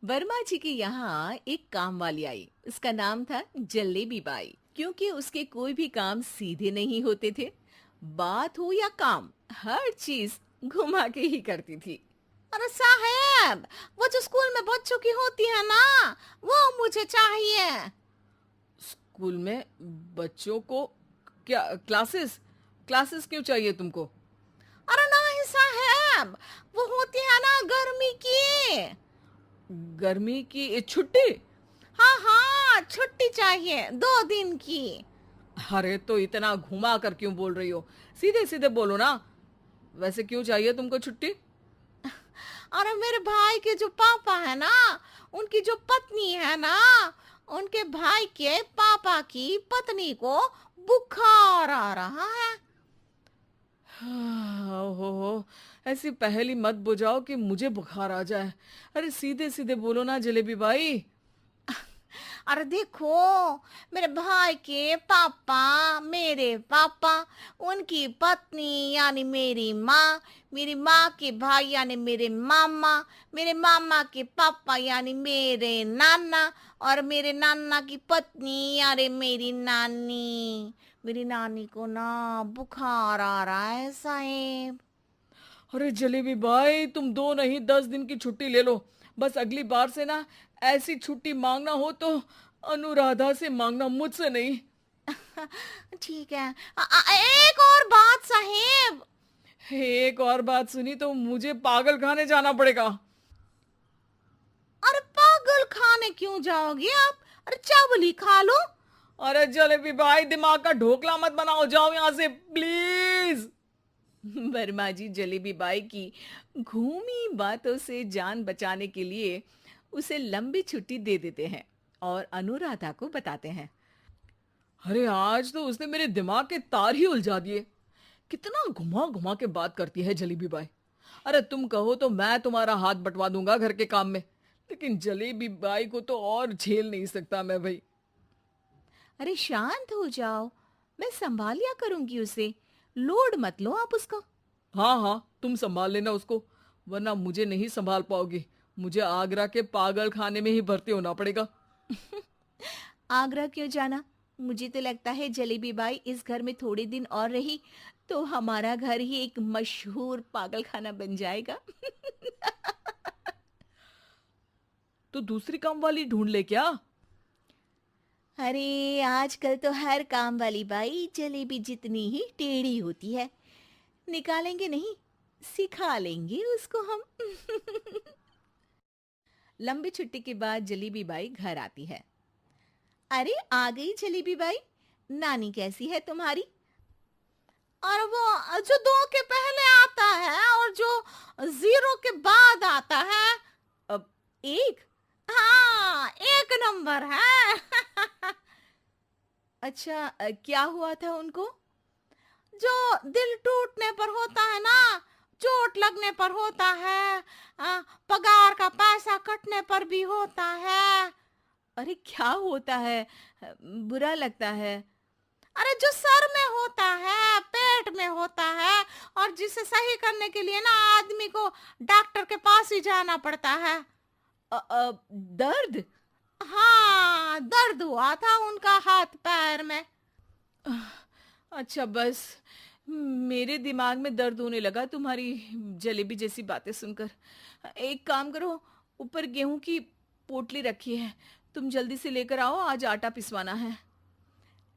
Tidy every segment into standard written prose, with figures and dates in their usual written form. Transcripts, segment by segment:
वर्मा जी के यहाँ एक काम वाली आई। उसका नाम था जलेबी बाई। क्योंकि उसके कोई भी काम सीधे नहीं होते थे, बात हो या काम, हर चीज घुमा के ही करती थी। अरे साहब, वो जो स्कूल में बच्चों की होती है ना, वो मुझे चाहिए। स्कूल में बच्चों को क्या क्लासेस क्लासेस क्यों चाहिए तुमको? अरे नहीं साहब, वो होती है ना गर्मी की। गर्मी की छुट्टी? हाँ हाँ, छुट्टी चाहिए 2 दिन की। अरे तो इतना घुमा कर क्यों बोल रही हो? सीधे सीधे बोलो ना। वैसे क्यों चाहिए तुमको छुट्टी? अरे मेरे भाई के जो पापा है ना, उनकी जो पत्नी है ना, उनके भाई के पापा की पत्नी को बुखार आ रहा है। हो ऐसी पहेली मत बुझाओ कि मुझे बुखार आ जाए। अरे सीधे सीधे बोलो ना जलेबी भाई। अरे देखो, मेरे भाई के पापा, मेरे पापा, उनकी पत्नी यानी मेरी माँ के भाई यानी मेरे मामा के पापा यानी मेरे नाना, और मेरे नाना की पत्नी यानी मेरी नानी को ना बुखार आ रहा है साहेब। अरे जलेबी भाई, तुम 2 नहीं 10 दिन की छुट्टी ले लो। बस अगली बार से ना ऐसी छुट्टी मांगना हो तो अनुराधा से मांगना, मुझसे नहीं। ठीक है। एक और बात साहेब। एक और बात सुनी तो मुझे पागल खाने जाना पड़ेगा। अरे पागल खाने क्यों जाओगे आप? अरे चावल ही खा लो। अरे जलेबी भाई, दिमाग का ढोकला मत बनाओ, जाओ यहाँ से प्लीज। वर्मा जी जलेबी बाई की घूमी बातों से जान बचाने के लिए उसे लंबी छुट्टी दे देते हैं और अनुराधा को बताते हैं। अरे आज तो उसने मेरे दिमाग के तार ही उलझा दिए। कितना घुमा घुमा के बात करती है जलेबी बाई। अरे तुम कहो तो मैं तुम्हारा हाथ बंटवा दूंगा घर के काम में, लेकिन जलेबी बाई को तो और झेल नहीं सकता मैं भाई। अरे शांत हो जाओ, मैं संभाल लिया करूंगी उसे। लोड मत लो आप उसका। हाँ हाँ, तुम संभाल लेना उसको, वरना मुझे नहीं संभाल पाओगी। मुझे आगरा के पागल खाने में ही भर्ती होना पड़ेगा। आगरा क्यों जाना? मुझे तो लगता है जलेबी बाई इस घर में थोड़े दिन और रही तो हमारा घर ही एक मशहूर पागल खाना बन जाएगा। तो दूसरी काम वाली ढूंढ ले क्या? अरे आजकल तो हर काम वाली बाई जलेबी जितनी ही टेढ़ी होती है। निकालेंगे नहीं, सिखा लेंगे उसको हम। लंबी छुट्टी के बाद जलेबी बाई घर आती है। अरे आ गई जलेबी बाई, नानी कैसी है तुम्हारी? और वो जो 2 के पहले आता है और जो 0 के बाद आता है। अब एक। हाँ, 1 नंबर है। अच्छा, क्या हुआ था उनको? जो दिल टूटने पर होता है ना, चोट लगने पर होता है, पगार का पैसा कटने पर भी होता है। अरे क्या होता है? बुरा लगता है। अरे जो सर में होता है, पेट में होता है, और जिसे सही करने के लिए ना आदमी को डॉक्टर के पास ही जाना पड़ता है। दर्द? हाँ, दर्द हुआ था उनका हाथ पैर में। अच्छा बस, मेरे दिमाग में दर्द होने लगा तुम्हारी जलेबी जैसी बातें सुनकर। एक काम करो, ऊपर गेहूं की पोटली रखी है, तुम जल्दी से लेकर आओ, आज आटा पिसवाना है।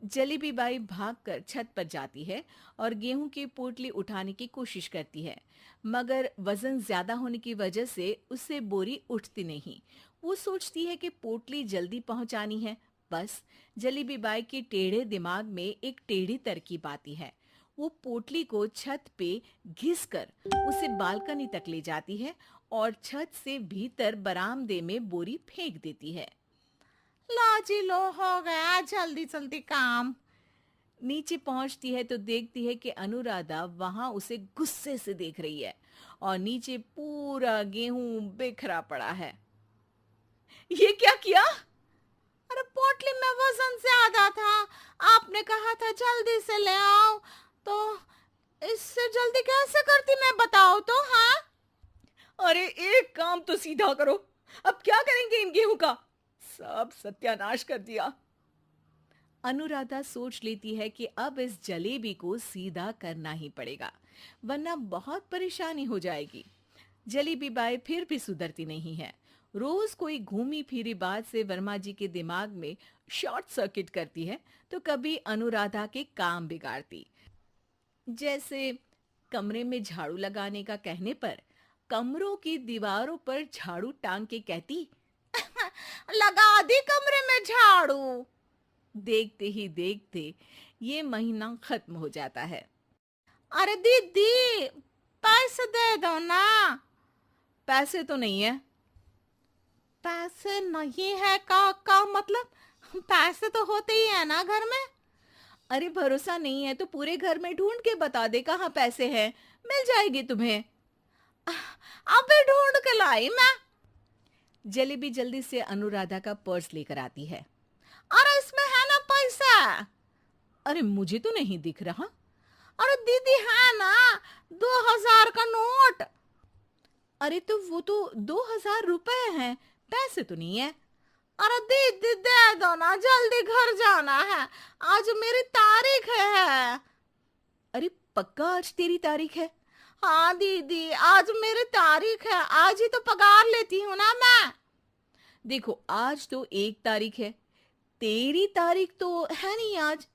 जलेबी बाई भागकर छत पर जाती है और गेहूं की पोटली उठाने की कोशिश करती है, मगर वजन ज्यादा होने की वजह से उससे बोरी उठती नहीं। वो सोचती है कि पोटली जल्दी पहुंचानी है। बस जलेबी बाई के टेढ़े दिमाग में एक टेढ़ी तरकीब आती है। वो पोटली को छत पे घिसकर उसे बालकनी तक ले जाती है और छत से भीतर बरामदे में बोरी फेंक देती है। लो जी लो, हो गया जल्दी जल्दी काम। नीचे पहुंचती है तो देखती है कि अनुराधा वहां उसे गुस्से से देख रही है और नीचे पूरा गेहूं बिखरा पड़ा है। ये क्या किया? अरे पोटली में वजन ज्यादा था, आपने कहा था जल्दी से ले आओ, तो इससे जल्दी कैसे करती मैं बताओ तो। हाँ, अरे एक काम तो सीधा करो, अब क्या करेंगे इन गेहूं का? सब सत्यानाश कर दिया। अनुराधा सोच लेती है कि अब इस जलेबी को सीधा करना ही पड़ेगा, वरना बहुत परेशानी हो जाएगी। जलेबी बाई फिर भी सुधरती नहीं है। रोज कोई घूमी फिरी बात से वर्मा जी के दिमाग में शॉर्ट सर्किट करती है, तो कभी अनुराधा के काम बिगाड़ती। जैसे कमरे में झाड़ू लगाने का कहने पर कमरों की दीवारों पर झाड़ू टांग के कहती, लगा दी कमरे में झाड़ू। देखते ही देखते ये महीना खत्म हो जाता है। अरे दीदी, पैसे दे दो ना। पैसे तो नहीं है। पैसे नहीं है का मतलब? पैसे तो होते ही है ना घर में। अरे भरोसा नहीं है तो पूरे घर में ढूंढ के बता दे कहाँ पैसे हैं, मिल जाएगी तुम्हें। अबे ढूंढ के लाई मैं। जलेबी जल्दी से अनुराधा का पर्स लेकर आती है। अरे इसमें है ना पैसा। अरे मुझे तो नहीं दिख रहा। अरे दीदी है ना, 2000 का नोट। अरे तो वो तो 2000 रुपए हैं, पैसे तो नहीं है। अरे दीदी दे दो ना, जल्दी घर जाना है, आज मेरी तारीख है। अरे पक्का आज तेरी तारीख है? हाँ दीदी, आज मेरी तारीख है, आज ही तो पगार लेती हूँ ना मैं। देखो आज तो 1 तारीख है, तेरी तारीख तो है नहीं आज।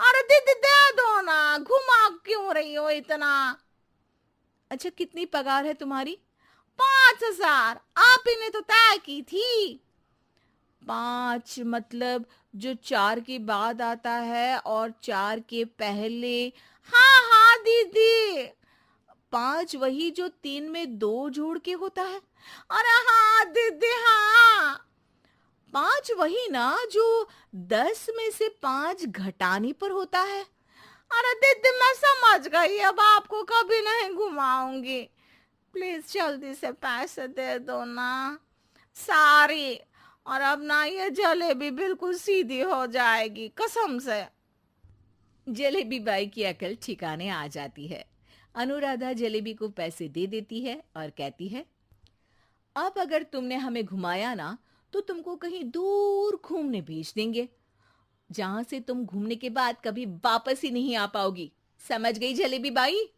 अरे दीदी दे दो ना, घुमा क्यों रही हो इतना? अच्छा कितनी पगार है तुम्हारी? 5000, आप ही ने तो तय की थी। 5 मतलब जो 4 के बाद आता है और 4 के पहले। हाँ हाँ दीदी। 5 वही जो 3 में 2 जोड़ के होता है। अरे हाँ दीदी हाँ। 5 वही ना जो 10 में से 5 घटाने पर होता है। अरे दीदी मैं समझ गई, अब आपको कभी नहीं घुमाऊंगी। प्लीज जल्दी से पैसे दे दो ना, सारी। और अब ना ये जलेबी बिल्कुल सीधी हो जाएगी कसम से। जलेबी बाई की अकल ठिकाने आ जाती है। अनुराधा जलेबी को पैसे दे देती है और कहती है, अब अगर तुमने हमें घुमाया ना तो तुमको कहीं दूर घूमने भेज देंगे, जहां से तुम घूमने के बाद कभी वापस ही नहीं आ पाओगी। समझ गई जलेबी बाई?